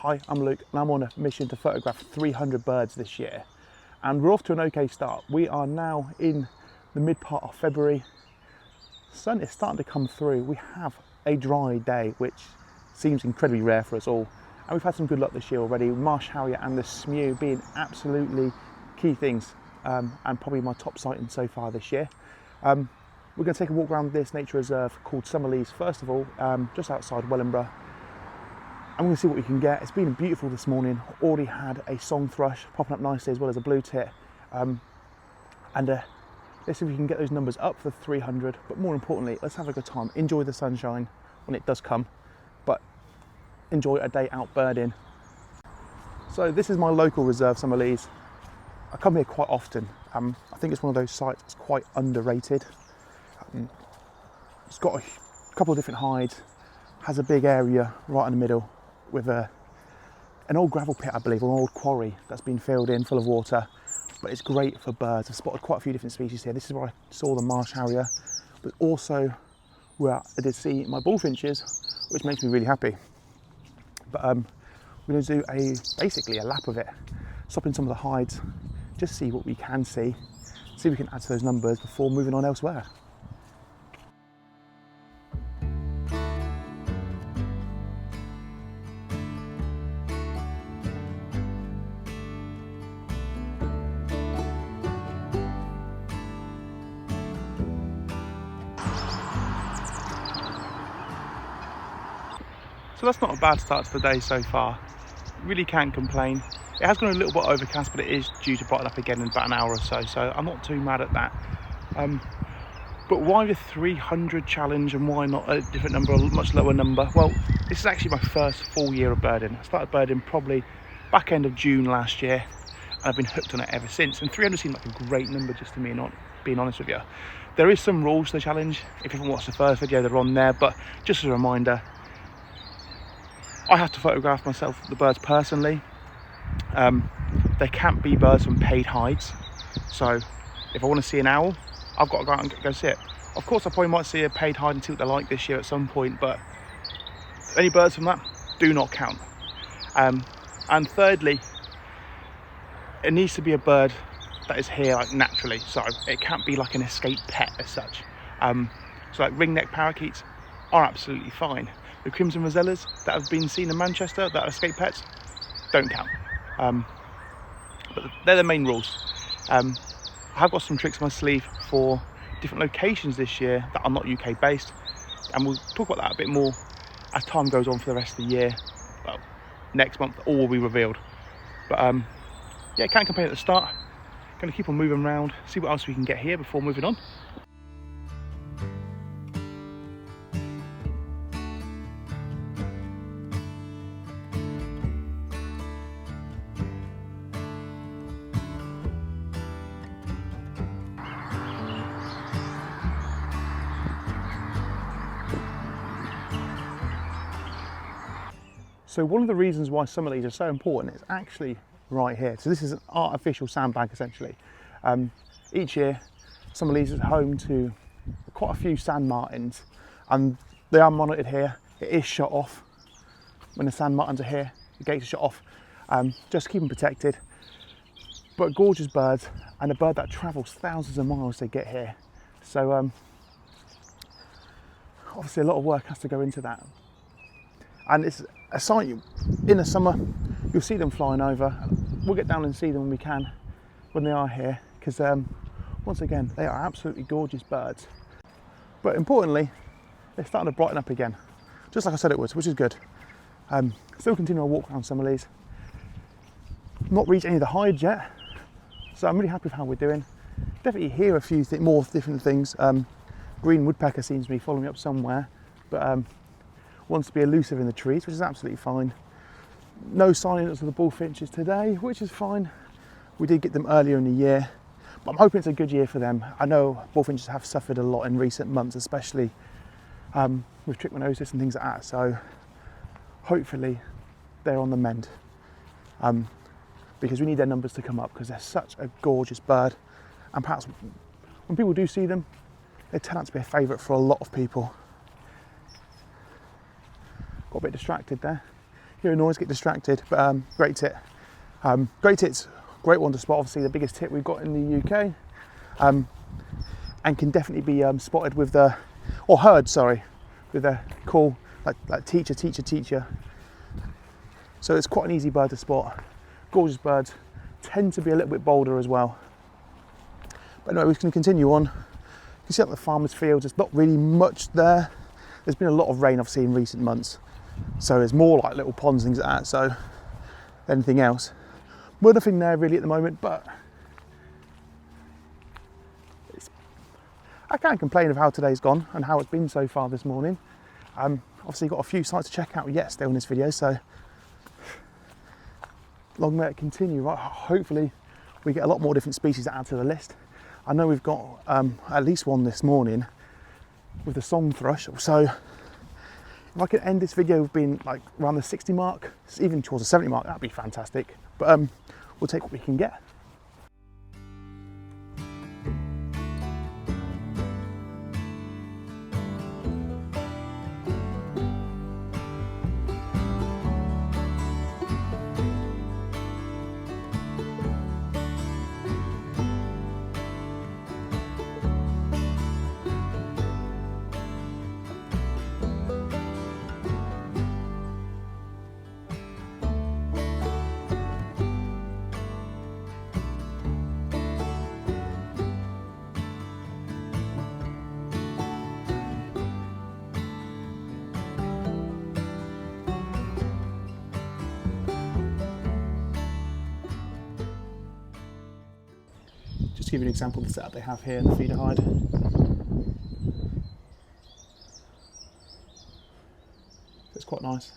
Hi, I'm Luke and I'm on a mission to photograph 300 birds this year. And we're off to an okay start. We are now in the mid part of February. Sun is starting to come through. We have a dry day, which seems incredibly rare for us all. And we've had some good luck this year already. Marsh harrier and the smew being absolutely key things and probably my top sighting so far this year. We're going to take a walk around this nature reserve called Summerlees, first of all, just outside Wellingborough. I'm going to see what we can get. It's been beautiful this morning. Already had a song thrush popping up nicely as well as a blue tit. Let's see if we can get those numbers up for 300. But more importantly, let's have a good time. Enjoy the sunshine when it does come, but enjoy a day out birding. So this is my local reserve, Summerlees. I come here quite often. I think it's one of those sites that's quite underrated. It's got a couple of different hides, has a big area right in the middle with an old gravel pit, I believe, or an old quarry that's been filled in full of water, but it's great for birds. I've spotted quite a few different species here. This is where I saw the marsh harrier, but also where I did see my bullfinches, which makes me really happy. But we're going to do basically a lap of it, stop in some of the hides, just see what we can see if we can add to those numbers before moving on elsewhere. So that's not a bad start to the day so far. Really can't complain. It has gone a little bit overcast, but it is due to brighten up again in about an hour or so, so I'm not too mad at that. But why the 300 challenge and why not a different number, a much lower number? Well, this is actually my first full year of birding. I started birding probably back end of June last year, and I've been hooked on it ever since. And 300 seemed like a great number just to me, not being honest with you. There is some rules to the challenge. If you haven't watched the first video, they're on there, but just as a reminder, I have to photograph myself, the birds personally. They can't be birds from paid hides. So if I want to see an owl, I've got to go out and go see it. Of course, I probably might see a paid hide and see what they're like this year at some point, but any birds from that do not count. And thirdly, it needs to be a bird that is here like naturally. So it can't be like an escaped pet as such. So like ringneck parakeets are absolutely fine. The crimson rosellas that have been seen in Manchester that are escape pets don't count. But they're the main rules. I have got some tricks on my sleeve for different locations this year that are not UK based, and we'll talk about that a bit more as time goes on for the rest of the year. Well, next month all will be revealed. But yeah, can't complain at the start. Going to keep on moving around, see what else we can get here before moving on. So one of the reasons why Summerlees are so important is actually right here. So this is an artificial sandbank essentially. Each year Summerlees is home to quite a few sand martins, and they are monitored here. It is shut off when the sand martins are here. The gates are shut off just to keep them protected. But gorgeous birds, and a bird that travels thousands of miles to get here. So obviously a lot of work has to go into that. And it's a sight in the summer, you'll see them flying over. We'll get down and see them when we can, when they are here, because once again, they are absolutely gorgeous birds. But importantly, they're starting to brighten up again, just like I said it was, which is good. Still continue our walk around Summerlees. Not reached any of the hides yet, so I'm really happy with how we're doing. Definitely hear a few more different things. Green woodpecker seems to be following me up somewhere, but wants to be elusive in the trees, which is absolutely fine. No silence of the bullfinches today, which is fine. We did get them earlier in the year, but I'm hoping it's a good year for them. I know bullfinches have suffered a lot in recent months, especially with trichomoniasis and things like that, so hopefully they're on the mend, because we need their numbers to come up, because they're such a gorgeous bird, and perhaps when people do see them, they turn out to be a favourite for a lot of people. Got a bit distracted there. hear a noise, get distracted. But great tit. Great tit's great one to spot. Obviously the biggest tit we've got in the UK, and can definitely be spotted with the, or heard, sorry, with a call like teacher, teacher, teacher. So it's quite an easy bird to spot. Gorgeous birds, tend to be a little bit bolder as well. But anyway, we can continue on. You can see up the farmer's fields, there's not really much there. There's been a lot of rain obviously in recent months, so there's more like little ponds, things like that, so anything else. Well, nothing there really at the moment, but I can't complain of how today's gone and how it's been so far this morning. Obviously got a few sites to check out yet still in this video, so long may it continue, right? Hopefully we get a lot more different species to add to the list. I know we've got at least one this morning with the song thrush, so if I could end this video with being like around the 60 mark, even towards the 70 mark, that'd be fantastic. But we'll take what we can get. Just to give you an example of the setup they have here in the feeder hide. It's quite nice,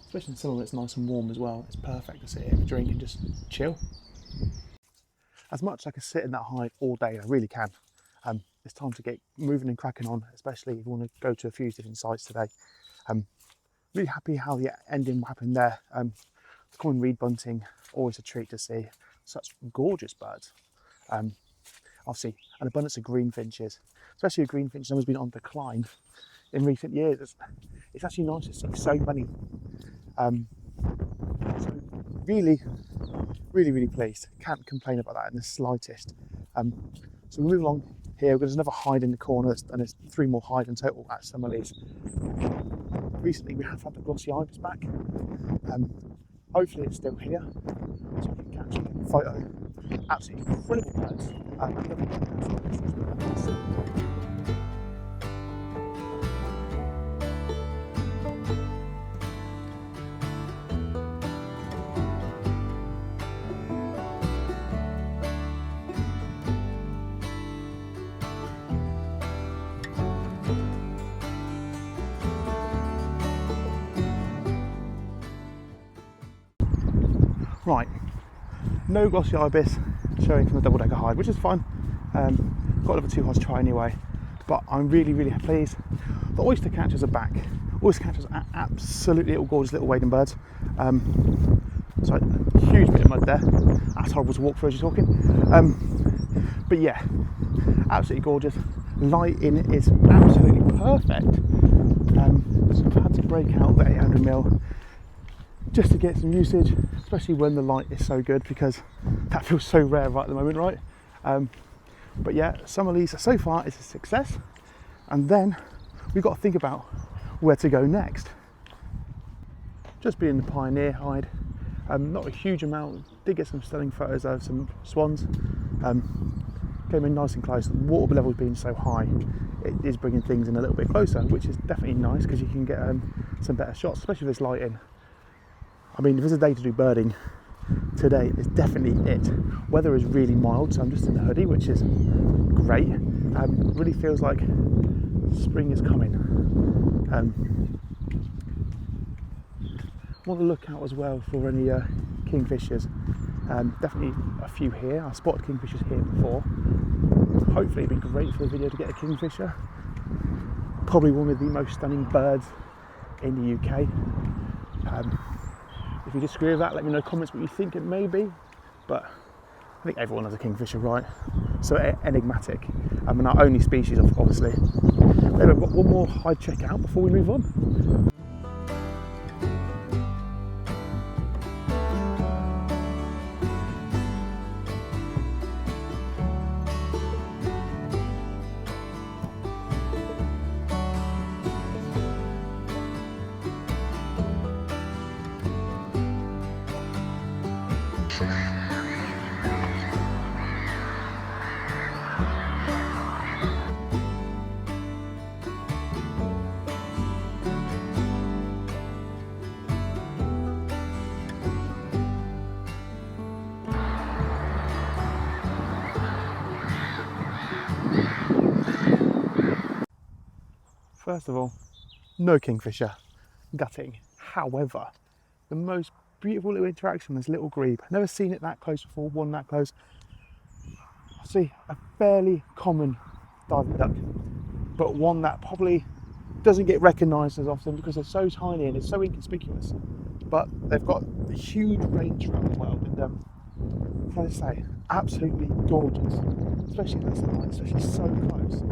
especially in summer when it's nice and warm as well. It's perfect to sit here, have a drink and just chill. As much as I can sit in that hide all day, I really can. It's time to get moving and cracking on, especially if you want to go to a few different sites today. Really happy how the ending happened there. The common reed bunting, always a treat to see. Such gorgeous birds. Obviously an abundance of greenfinches, especially a greenfinch that has been on decline in recent years. It's actually nice to see so many. So really pleased. Can't complain about that in the slightest. So we move along here. There's another hide in the corner, and there's 3 more hides in total at Summerlees. Recently we have had the glossy ibis back. Hopefully it's still here, so we can catch a photo. Absolutely incredible birds. Right, no glossy ibis showing from the double decker hide, which is fine. Got another 2 hides to try anyway, but I'm really pleased. The oyster catchers are back. Oyster catchers are absolutely little gorgeous little wading birds. So a huge bit of mud there. That's horrible to walk through as you're talking. But yeah, absolutely gorgeous. Lighting is absolutely perfect. So I've had to break out the 800mm just to get some usage, especially when the light is so good, because that feels so rare right at the moment, right? But yeah, Summerlees so far is a success, and then we've got to think about where to go next. Just being the Pioneer hide, not a huge amount. Did get some stunning photos of some swans. Came in nice and close. The water level being so high, it is bringing things in a little bit closer, which is definitely nice because you can get some better shots, especially with this lighting. I mean, if there's a day to do birding, today is definitely it. Weather is really mild, so I'm just in a hoodie, which is great. Really feels like spring is coming. Want to look out as well for any kingfishers. Definitely a few here. I spotted kingfishers here before. Hopefully it'd be great for the video to get a kingfisher. Probably one of the most stunning birds in the UK. If you disagree with that, let me know in the comments what you think it may be, but I think everyone has a kingfisher, right? So enigmatic, and our only species, obviously. Maybe I've got one more hide check out before we move on. First of all, no kingfisher, gutting. However, the most beautiful little interaction with this little grebe. Never seen it that close before, one that close. I see a fairly common diving duck, but one that probably doesn't get recognised as often because they're so tiny and it's so inconspicuous. But they've got a huge range around the world, and can I say, absolutely gorgeous, especially in the sunlight, especially so close.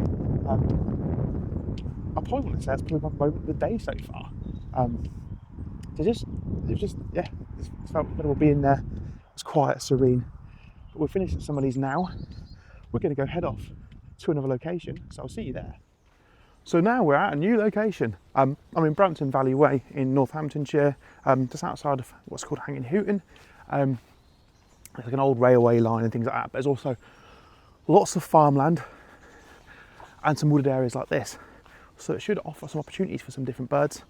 I probably want to say that's probably my moment of the day so far. It felt incredible being there. It was quiet, serene. But we're finishing some of these now. We're going to go head off to another location, so I'll see you there. So now we're at a new location. I'm in Brampton Valley Way in Northamptonshire, just outside of what's called Hanging Houghton. It's like an old railway line and things like that, but there's also lots of farmland and some wooded areas like this. So it should offer some opportunities for some different birds.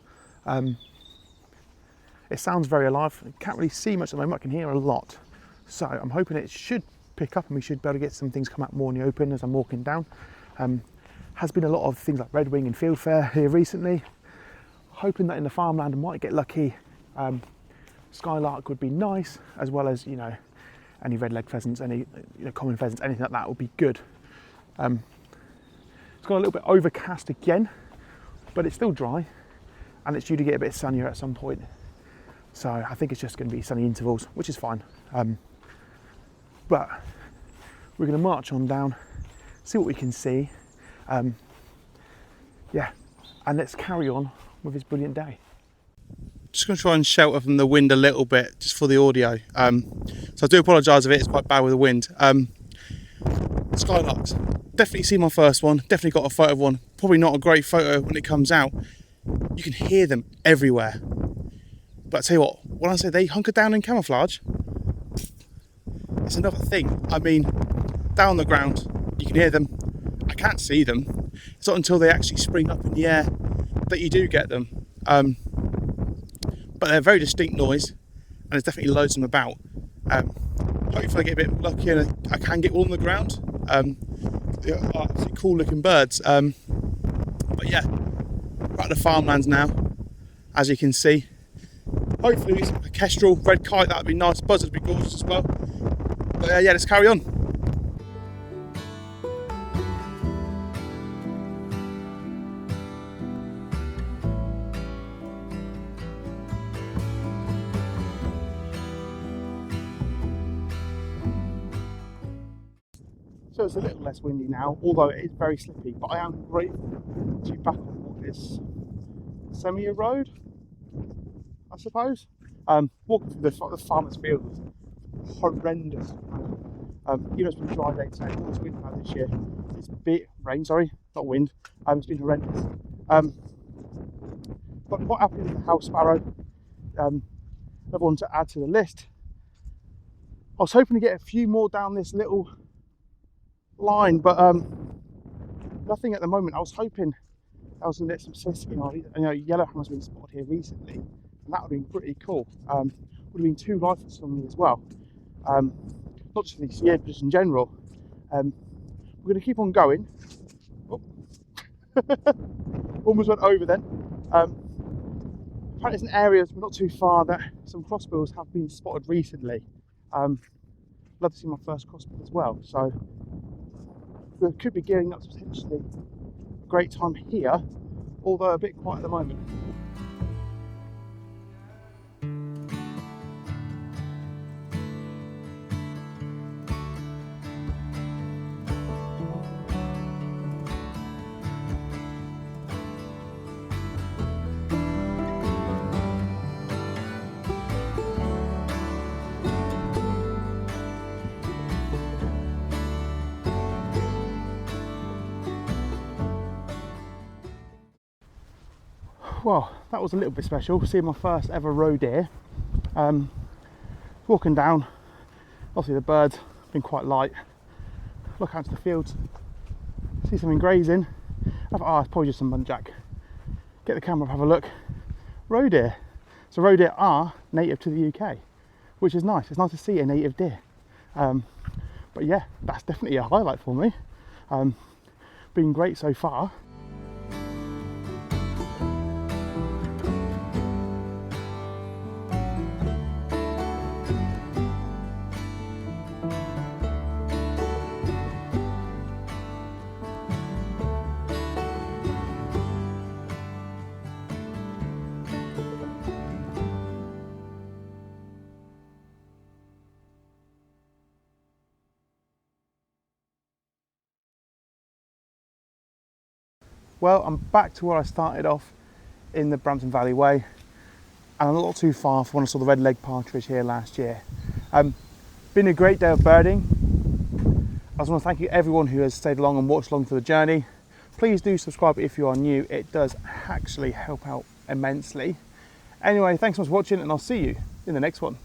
It sounds very alive. I can't really see much at the moment, I can hear a lot. So I'm hoping it should pick up and we should be able to get some things come out more in the open as I'm walking down. Has been a lot of things like redwing and fieldfare here recently. Hoping that in the farmland I might get lucky. Skylark would be nice, as well as, you know, any red-legged pheasants, any common pheasants, anything like that would be good. It's got a little bit overcast again, but it's still dry and it's due to get a bit sunnier at some point. So I think it's just going to be sunny intervals, which is fine. But we're going to march on down, see what we can see. Yeah, and let's carry on with this brilliant day. Just going to try and shelter from the wind a little bit, just for the audio. So I do apologise if it's quite bad with the wind. Skylarks, definitely see my first one, definitely got a photo of one. Probably not a great photo when it comes out. You can hear them everywhere. But I tell you what, when I say they hunker down in camouflage, it's another thing. I mean, down on the ground, you can hear them. I can't see them. It's not until they actually spring up in the air that you do get them. But they're a very distinct noise, and there's definitely loads of them about. Hopefully I get a bit lucky and I can get all on the ground. They're absolutely cool looking birds. But yeah, we're at the farmlands now, as you can see. Hopefully a kestrel, red kite, that would be nice. Buzzard would be gorgeous as well. But yeah, let's carry on. So it's a little less windy now, although it is very slippy, but I am grateful to be back on what is semi-a road, I suppose. Walking through the farmer's field was horrendous. It's been a dry day today, all this wind this year. It's rain, sorry, not wind. It's been horrendous. But I'm quite happy with the house sparrow. Another one to add to the list. I was hoping to get a few more down this little line, but nothing at the moment. I was hoping I was going to get some siskin. Yellowhammer's been spotted here recently, and that would have been pretty cool. Would have been 2 rifles for me as well. Not just for this year, but just in general. We're going to keep on going. Oh. Almost went over then. Apparently there's an area not too far that some crossbills have been spotted recently. Love to see my first crossbill as well. So we could be gearing up to potentially a great time here, although a bit quiet at the moment. Well, that was a little bit special, seeing my first ever roe deer. Walking down, Obviously the birds have been quite light. Look out to the fields, see something grazing. I thought, oh, it's probably just some muntjac. Get the camera up, have a look. Roe deer. So roe deer are native to the UK, which is nice. It's nice to see a native deer. But yeah, that's definitely a highlight for me. Been great so far. Well, I'm back to where I started off in the Brampton Valley Way, and I'm not too far from when I saw the red-legged partridge here last year. Been a great day of birding. I just want to thank you everyone who has stayed along and watched along for the journey. Please do subscribe if you are new. It does actually help out immensely. Anyway, thanks so much for watching, and I'll see you in the next one.